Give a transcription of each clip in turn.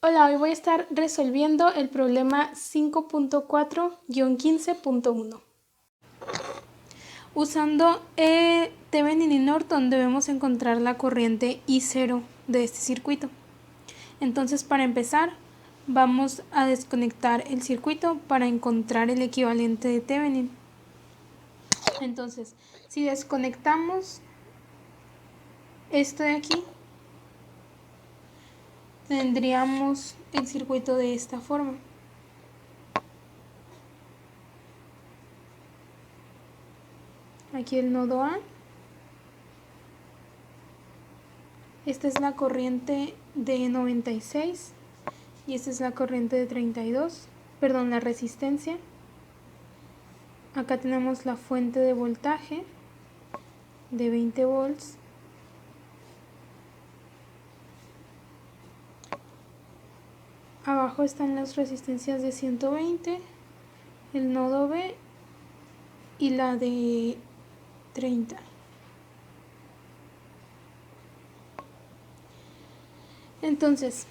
Hola, hoy voy a estar resolviendo el problema 5.4-15.1. Usando Thevenin y Norton debemos encontrar la corriente I0 de este circuito. Entonces, para empezar, vamos a desconectar el circuito para encontrar el equivalente de Thevenin. Entonces, si desconectamos esto de aquí, tendríamos el circuito de esta forma. Aquí el nodo A. Esta es la corriente de 96 y esta es la corriente de 32, perdón, la resistencia. Acá tenemos la fuente de voltaje de 20 volts. Abajo están las resistencias de 120, el nodo B y la de 30. Entonces,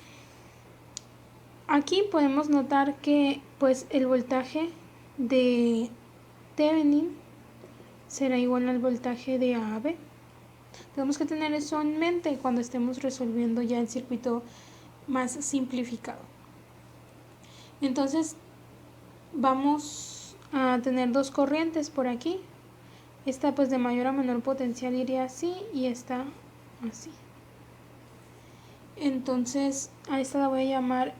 aquí podemos notar que pues el voltaje de Thevenin será igual al voltaje de AB. Tenemos que tener eso en mente cuando estemos resolviendo ya el circuito más simplificado. Entonces vamos a tener dos corrientes por aquí. Esta pues de mayor a menor potencial iría así y esta así. Entonces a esta la voy a llamar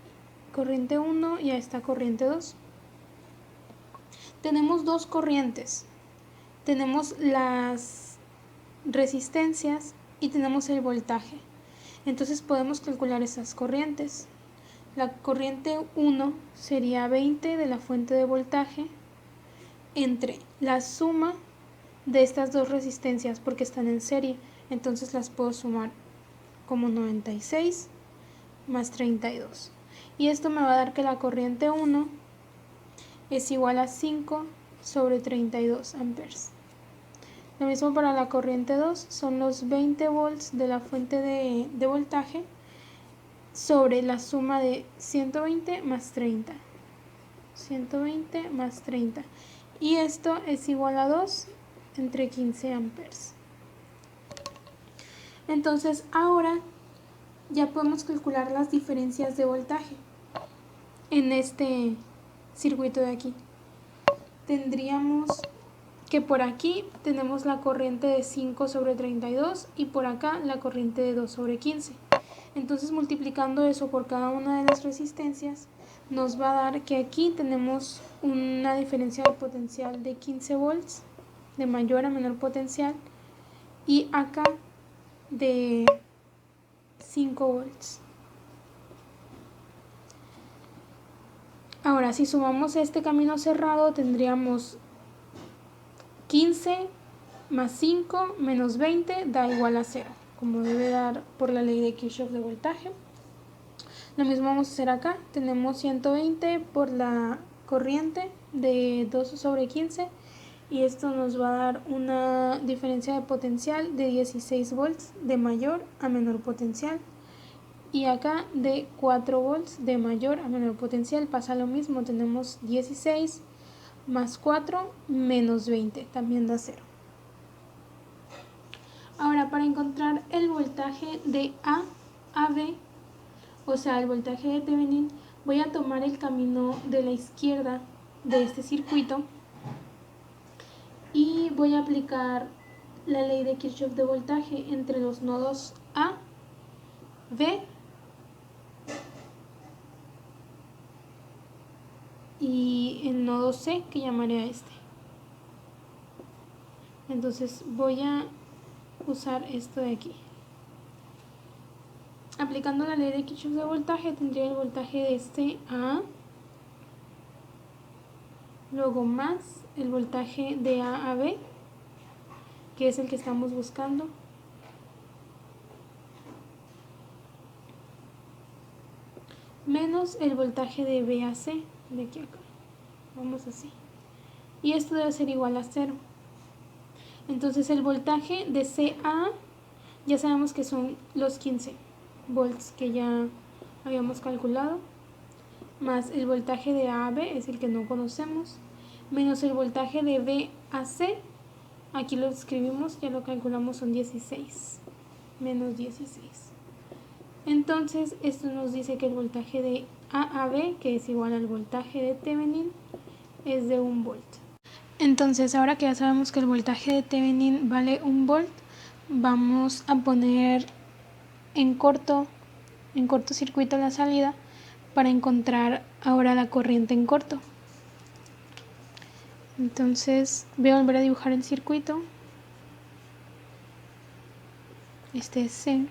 corriente 1 y a esta corriente 2. Tenemos dos corrientes. Tenemos las resistencias y tenemos el voltaje. Entonces podemos calcular esas corrientes. La corriente 1 sería 20 de la fuente de voltaje entre la suma de estas dos resistencias porque están en serie. Entonces las puedo sumar como 96 más 32. Y esto me va a dar que la corriente 1 es igual a 5 sobre 32 amperes. Lo mismo para la corriente 2, son los 20 volts de la fuente de voltaje sobre la suma de 120 más 30. 120 más 30. Y esto es igual a 2 entre 15 amperes. Entonces ahora ya podemos calcular las diferencias de voltaje en este circuito de aquí. Tendríamos que por aquí tenemos la corriente de 5 sobre 32 y por acá la corriente de 2 sobre 15. Entonces multiplicando eso por cada una de las resistencias nos va a dar que aquí tenemos una diferencia de potencial de 15 volts de mayor a menor potencial y acá de 5 volts. Ahora si sumamos este camino cerrado tendríamos 15 más 5 menos 20 da igual a 0, como debe dar por la ley de Kirchhoff de voltaje. Lo mismo vamos a hacer acá, tenemos 120 por la corriente de 2 sobre 15 y esto nos va a dar una diferencia de potencial de 16 volts de mayor a menor potencial. Y acá de 4 volts de mayor a menor potencial pasa lo mismo, tenemos 16 más 4 menos 20, también da 0. Ahora para encontrar el voltaje de A a B, o sea el voltaje de Thevenin, voy a tomar el camino de la izquierda de este circuito y voy a aplicar la ley de Kirchhoff de voltaje entre los nodos A, B y el nodo C, que llamaré a este. Entonces voy a usar esto de aquí. Aplicando la ley de Kirchhoff de voltaje tendría el voltaje de este A, luego más el voltaje de A a B, que es el que estamos buscando, menos el voltaje de B a C, de aquí a acá. Vamos así. Y esto debe ser igual a 0. Entonces el voltaje de CA ya sabemos que son los 15 volts que ya habíamos calculado, más el voltaje de A a B, es el que no conocemos, menos el voltaje de B a C, aquí lo escribimos, ya lo calculamos, son 16, menos 16. Entonces esto nos dice que el voltaje de A a B, que es igual al voltaje de Thevenin, es de 1 volt. Entonces ahora que ya sabemos que el voltaje de Thevenin vale 1 volt, vamos a poner en cortocircuito la salida para encontrar ahora la corriente en corto. Entonces voy a volver a dibujar el circuito. Este es C.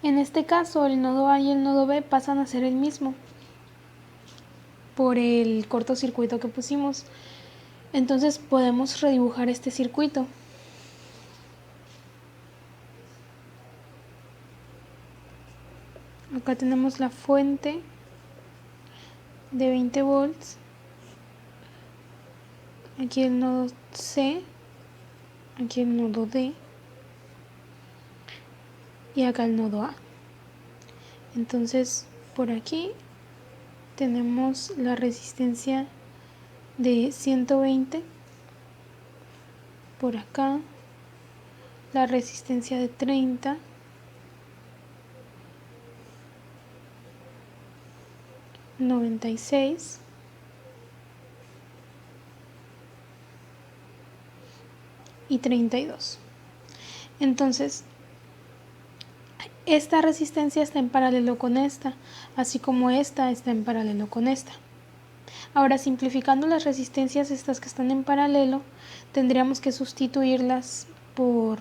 En este caso, el nodo A y el nodo B pasan a ser el mismo por el cortocircuito que pusimos. Entonces podemos redibujar este circuito. Acá tenemos la fuente de 20 volts. Aquí el nodo C, aquí el nodo D y acá el nodo A. Entonces por aquí tenemos la resistencia de 120, por acá la resistencia de 30, $96 y 32. Entonces esta resistencia está en paralelo con esta, así como esta está en paralelo con esta. Ahora, simplificando las resistencias estas que están en paralelo, tendríamos que sustituirlas por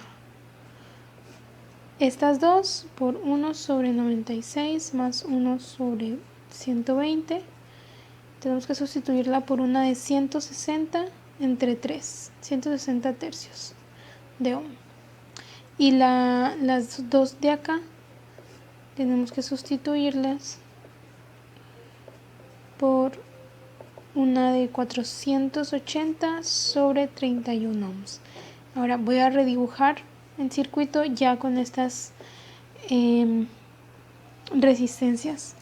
estas dos, por 1 sobre 96 más 1 sobre 120. Tenemos que sustituirla por una de 160 entre 3, 160 tercios de ohm. Y las dos de acá tenemos que sustituirlas por una de 480 sobre 31 ohms. Ahora voy a redibujar el circuito ya con estas resistencias.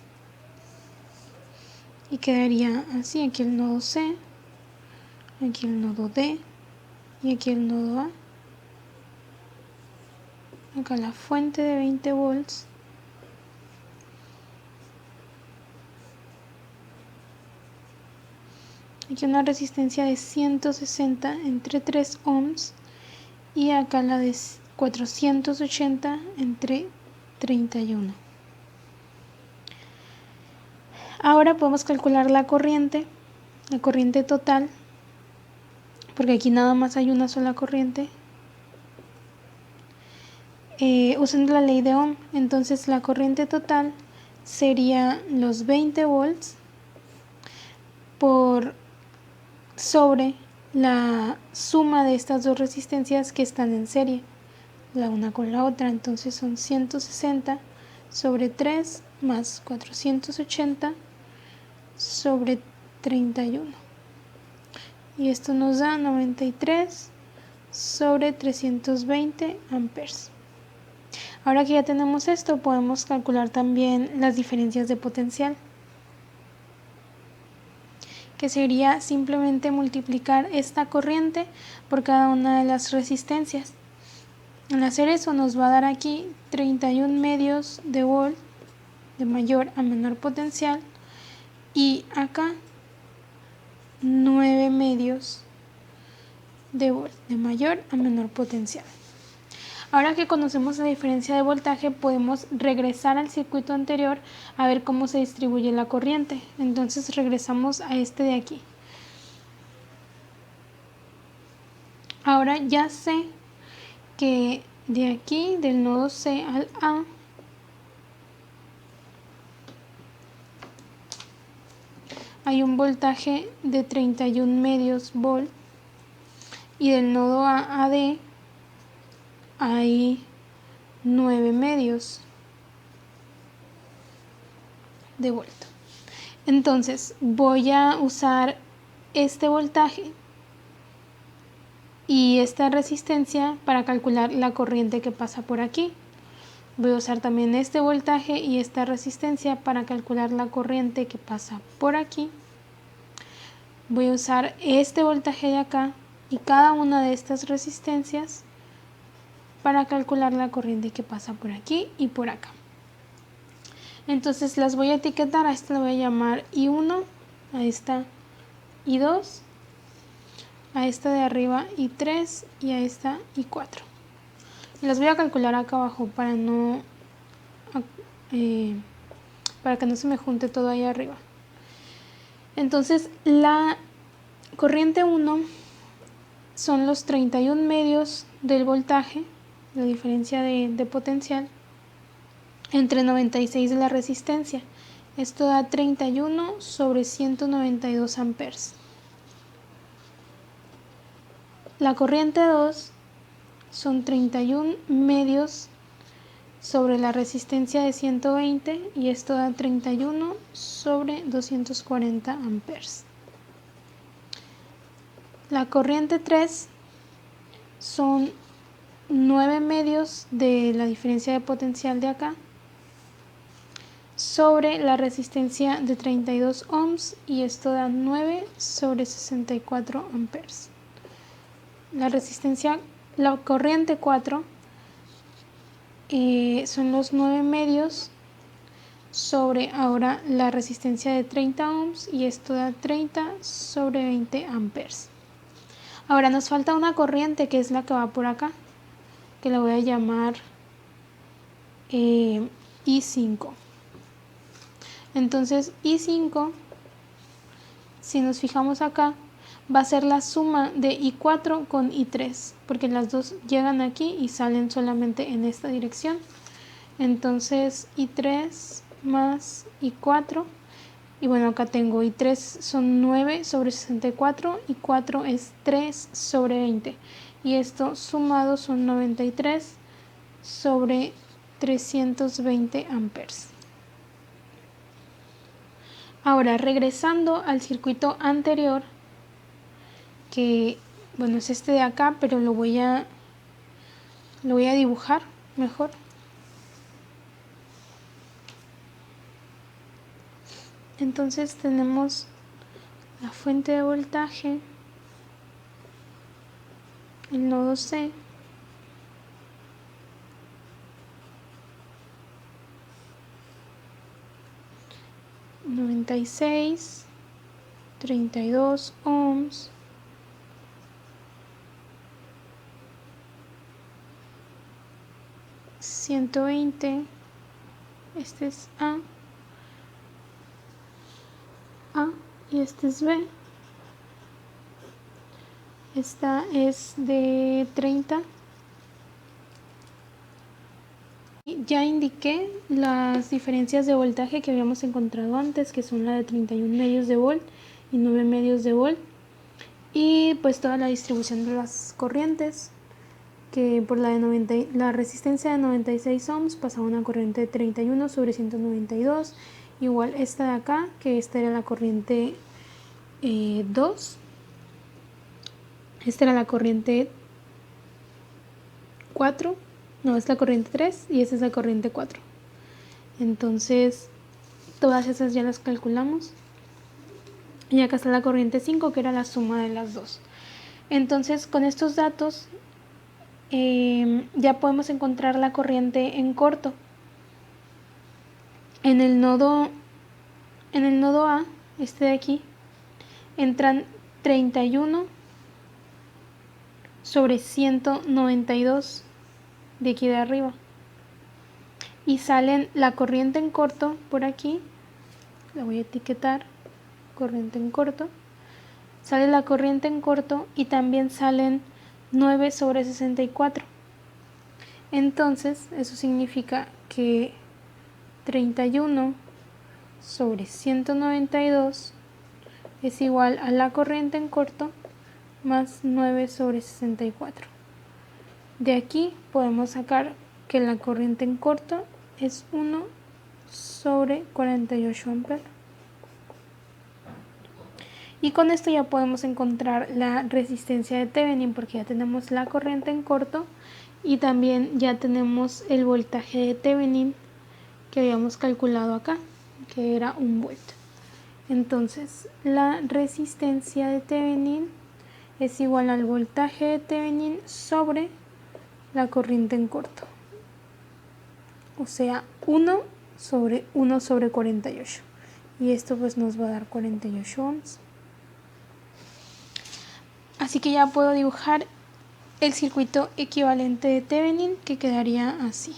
Y quedaría así: aquí el nodo C, aquí el nodo D y aquí el nodo A. Acá la fuente de 20 volts. Aquí una resistencia de 160 entre 3 ohms y acá la de 480 entre 31. Ahora podemos calcular la corriente total, porque aquí nada más hay una sola corriente, usando la ley de Ohm. Entonces la corriente total sería los 20 volts por sobre la suma de estas dos resistencias que están en serie, la una con la otra. Entonces son 160 sobre 3 más 480 sobre 31. Y esto nos da 93 sobre 320 amperes. Ahora que ya tenemos esto, podemos calcular también las diferencias de potencial, que sería simplemente multiplicar esta corriente por cada una de las resistencias. Al hacer eso nos va a dar aquí 31 medios de volt de mayor a menor potencial y acá 9 medios de volt de mayor a menor potencial. Ahora que conocemos la diferencia de voltaje, podemos regresar al circuito anterior a ver cómo se distribuye la corriente. Entonces regresamos a este de aquí. Ahora ya sé que de aquí, del nodo C al A, hay un voltaje de 31 medios volt, y del nodo A a D hay 9 medios de volt. Entonces voy a usar este voltaje y esta resistencia para calcular la corriente que pasa por aquí. Voy a usar también este voltaje y esta resistencia para calcular la corriente que pasa por aquí. Voy a usar este voltaje de acá y cada una de estas resistencias para calcular la corriente que pasa por aquí y por acá. Entonces las voy a etiquetar. A esta la voy a llamar I1, a esta I2, a esta de arriba I3 y a esta I4. Y las voy a calcular acá abajo para que no se me junte todo ahí arriba. Entonces la corriente 1 son los 31 medios del voltaje, la diferencia de potencial, entre 96 de la resistencia. Esto da 31 sobre 192 amperes. La corriente 2 son 31 medios sobre la resistencia de 120 y esto da 31 sobre 240 amperes. La corriente 3 son 9 medios de la diferencia de potencial de acá sobre la resistencia de 32 ohms y esto da 9 sobre 64 amperes. La corriente 4 son los 9 medios sobre ahora la resistencia de 30 ohms y esto da 30 sobre 20 amperes. Ahora nos falta una corriente que es la que va por acá, que la voy a llamar I5. Entonces I5, si nos fijamos acá, va a ser la suma de I4 con I3, porque las dos llegan aquí y salen solamente en esta dirección. Entonces I3 más I4, y bueno, acá tengo I3 son 9 sobre 64, I4 es 3 sobre 20, y esto sumado son 93 sobre 320 amperes. Ahora, regresando al circuito anterior, que bueno, es este de acá, pero lo voy a dibujar mejor. Entonces tenemos la fuente de voltaje, el nodo C, (96, 32 ohms), (120), este es A y este es B. Esta es de 30. Ya indiqué las diferencias de voltaje que habíamos encontrado antes, que son la de 31 medios de volt y 9 medios de volt, y pues toda la distribución de las corrientes, que por la resistencia de 96 ohms pasaba una corriente de 31 sobre 192, igual esta de acá, que esta era la corriente 2, esta era la corriente 4, no, es la corriente 3 y esta es la corriente 4. Entonces todas esas ya las calculamos, y acá está la corriente 5, que era la suma de las dos. Entonces con estos datos ya podemos encontrar la corriente en corto. En el nodo A, este de aquí, entran 31 sobre 192 de aquí de arriba, y salen la corriente en corto por aquí, la voy a etiquetar, corriente en corto, sale la corriente en corto, y también salen 9 sobre 64. Entonces eso significa que 31 sobre 192 es igual a la corriente en corto más 9 sobre 64. De aquí podemos sacar que la corriente en corto es 1 sobre 48 amperes. Y con esto ya podemos encontrar la resistencia de Thevenin, porque ya tenemos la corriente en corto y también ya tenemos el voltaje de Thevenin que habíamos calculado acá, que era 1 volt. Entonces la resistencia de Thevenin es igual al voltaje de Thevenin sobre la corriente en corto, o sea 1 sobre 48, y esto pues nos va a dar 48 ohms. Así que ya puedo dibujar el circuito equivalente de Thevenin, que quedaría así: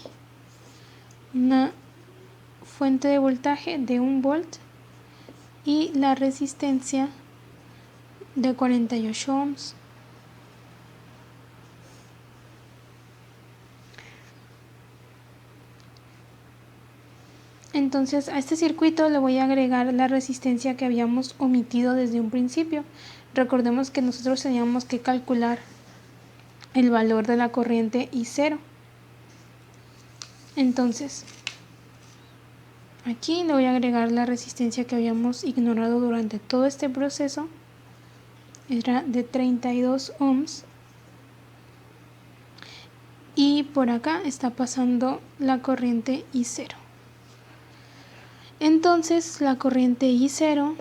una fuente de voltaje de 1 volt y la resistencia de 48 ohms. Entonces a este circuito le voy a agregar la resistencia que habíamos omitido desde un principio. Recordemos que nosotros teníamos que calcular el valor de la corriente I0. Entonces aquí le voy a agregar la resistencia que habíamos ignorado durante todo este proceso. Era de 32 ohms. Y por acá está pasando la corriente I0. Entonces la corriente I0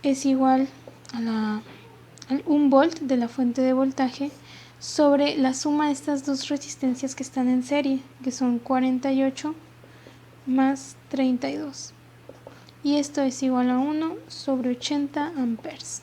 es igual al 1 volt de la fuente de voltaje sobre la suma de estas dos resistencias que están en serie, que son 48 más 32. Y esto es igual a 1 sobre 80 amperes.